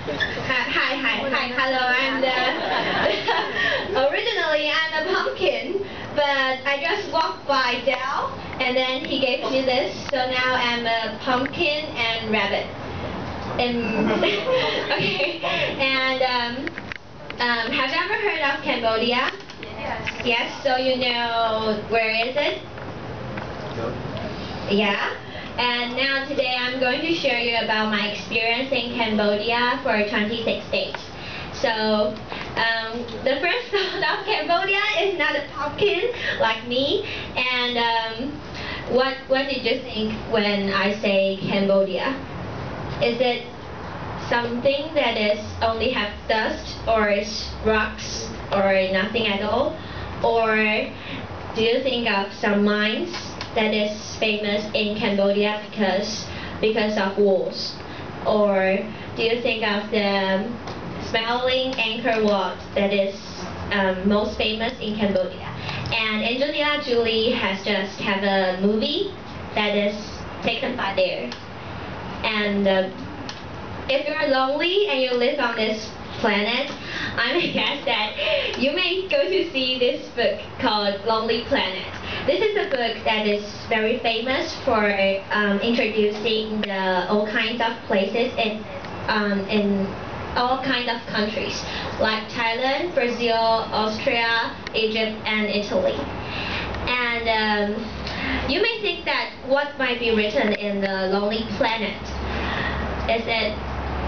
Hi, hello. Originally I'm a pumpkin, but I just walked by Dal, and then he gave me this, so now I'm a pumpkin and rabbit. Okay, and have you ever heard of Cambodia? Yes. Yes, so you know where is it? Yeah. And now today I'm going to share you about my experience in Cambodia for 26 days. So the first thought of Cambodia is not a pumpkin like me. And what did you think when I say Cambodia? Is it something that is only have dust or is rocks or nothing at all? Or do you think of some mines that is famous in Cambodia because of walls? Or do you think of the smelling Angkor Wat that is most famous in Cambodia? And Angelina Jolie has just have a movie that is taken by there. And if you're lonely and you live on this planet, I may guess that you may go to see this book called Lonely Planet. This is a book that is very famous for introducing all kinds of places in all kinds of countries like Thailand, Brazil, Austria, Egypt, and Italy. And you may think that what might be written in the Lonely Planet is it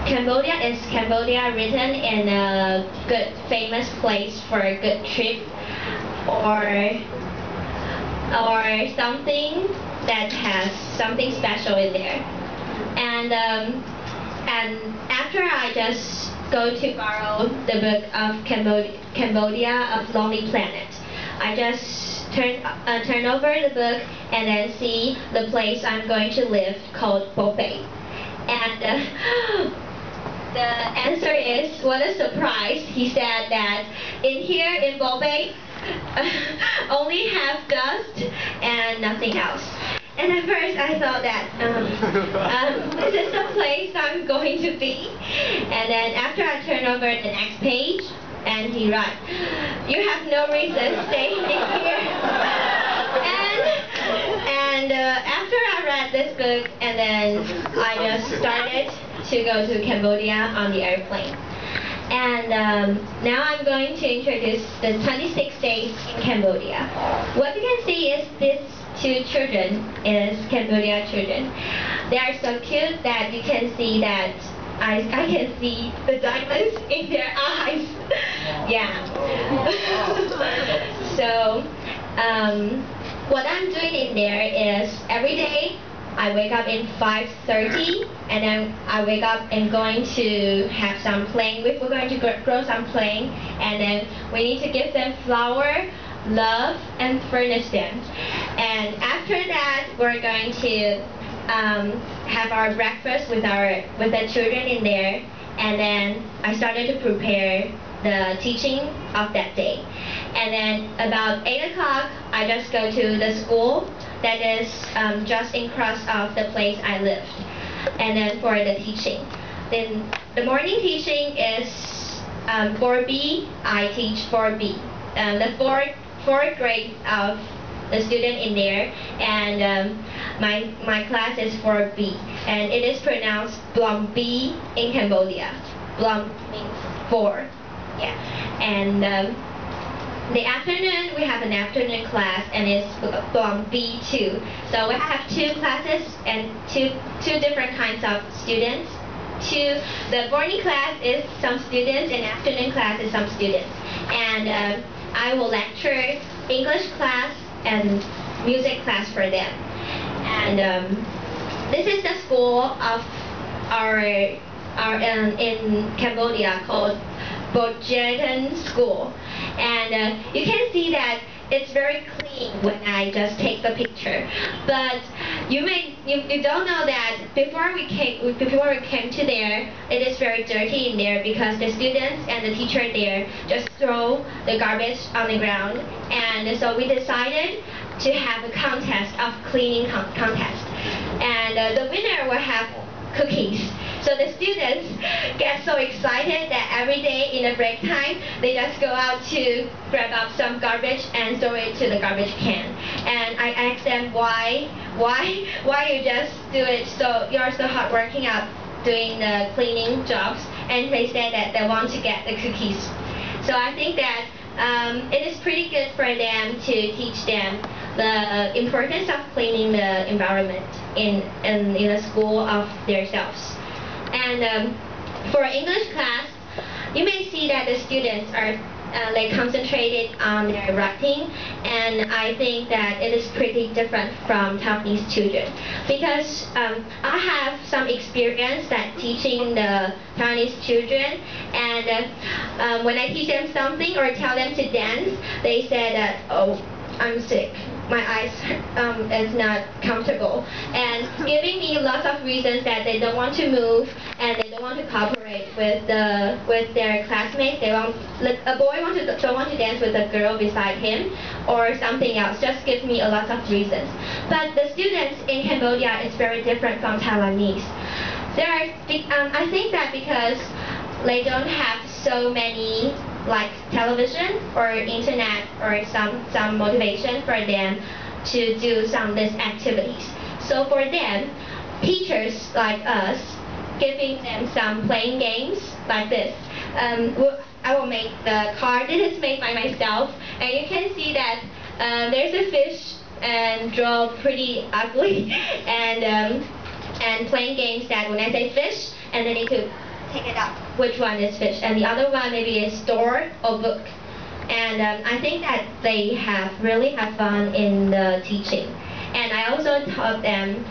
Is Cambodia written in a good, famous place for a good trip, or something that has something special in there? And after I just go to borrow the book of Cambodia of Lonely Planet, I just turn over the book and then see the place I'm going to live called Popey. And the answer is, what a surprise. He said that in here in Bobay, only have dust and nothing else. And at first I thought that this is the place I'm going to be. And then after I turn over the next page, and he writes, you have no reason staying here. And after I read this book, and then I just started to go to Cambodia on the airplane. And now I'm going to introduce the 26 days in Cambodia. What you can see is these two children is Cambodia children. They are so cute that you can see that I can see the diamonds in their eyes. Yeah. So what I'm doing in there is every day I wake up in 5:30, and then I wake up and going to have some playing. We're going to grow some playing, and then we need to give them flower, love, and furnish them. And after that, we're going to have our breakfast with the children in there, and then I started to prepare the teaching of that day. And then about 8 o'clock, I just go to the school that is just across of the place I lived, and then for the teaching. Then the morning teaching is 4B. I teach 4B, the fourth grade of the student in there, and my class is 4B, and it is pronounced Blom B in Cambodia. Blom means 4, yeah. And the afternoon, we have an afternoon class, and it's Blom B2. So we have two classes and two different kinds of students. The morning class is some students, and afternoon class is some students. And I will lecture English class and music class for them. And this is the school of our in Cambodia called Jenet School. And you can see that it's very clean when I just take the picture. But you don't know that before we came to there, it is very dirty in there because the students and the teacher there just throw the garbage on the ground. And so we decided to have a contest of cleaning contest. And the winner will have cookies. So the students get so excited that every day in the break time, they just go out to grab up some garbage and throw it to the garbage can. And I asked them why you just do it so, you're so hard working out doing the cleaning jobs, and they said that they want to get the cookies. So I think that it is pretty good for them to teach them the importance of cleaning the environment in the school of themselves. And for English class, you may see that the students are concentrated on their writing, and I think that it is pretty different from Taiwanese children, because I have some experience that teaching the Taiwanese children, and when I teach them something or tell them to dance, they say that, oh, I'm sick, my eyes is not comfortable, and giving me lots of reasons that they don't want to move and they don't want to cooperate with their classmates. A boy don't want to dance with a girl beside him or something else. Just give me a lot of reasons. But the students in Cambodia is very different from Taiwanese. I think that because they don't have so many like television or internet or some motivation for them to do some of these activities. So for them, teachers like us, giving them some playing games like this. I will make the card. This is made by myself, and you can see that there's a fish and draw pretty ugly, and playing games that when I say fish, and they need to take it up which one is fish, and the other one maybe is store or book. And I think that they really have fun in the teaching. And I also taught them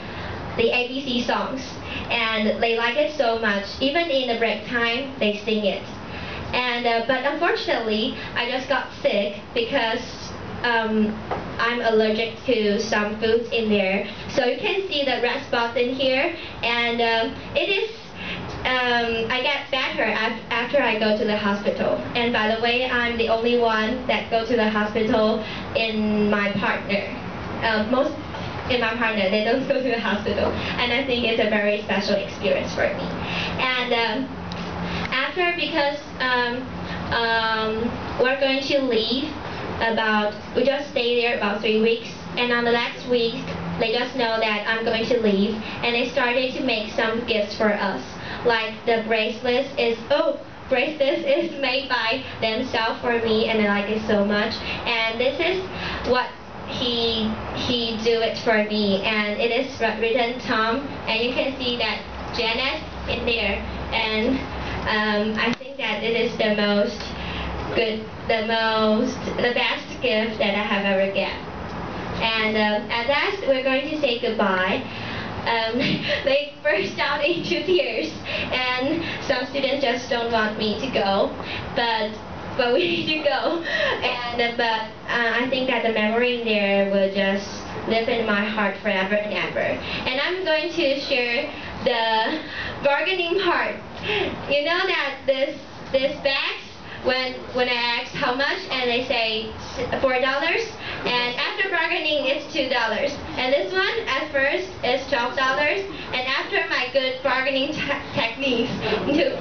the ABC songs, and they like it so much. Even in the break time, they sing it. And but unfortunately, I just got sick because I'm allergic to some foods in there. So you can see the red spots in here, and it is. I get better after I go to the hospital. And by the way, I'm the only one that go to the hospital in my partner. Most in my partner, they don't go to the hospital. And I think it's a very special experience for me. And because we're going to leave we just stay there about 3 weeks. And on the next week, they just know that I'm going to leave. And they started to make some gifts for us. Like the bracelet is made by themselves for me, and I like it so much. And this is what he do it for me, and it is written Tom, and you can see that Jenet in there. And I think that it is the best gift that I have ever get. And at last, we're going to say goodbye. They burst out into tears, and some students just don't want me to go, but we need to go. And I think that the memory in there will just live in my heart forever and ever. And I'm going to share the bargaining part. You know that this bags, when I ask how much, and they say $4, and after bargaining it's $2. And this one at first is $12, and after my good bargaining techniques to $4.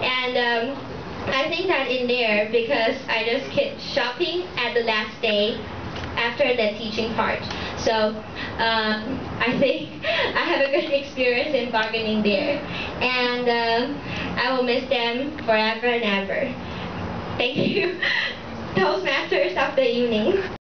And I think that in there, because I just kept shopping at the last day after the teaching part. So I think I have a good experience in bargaining there. And I will miss them forever and ever. Thank you, Toastmasters of the evening.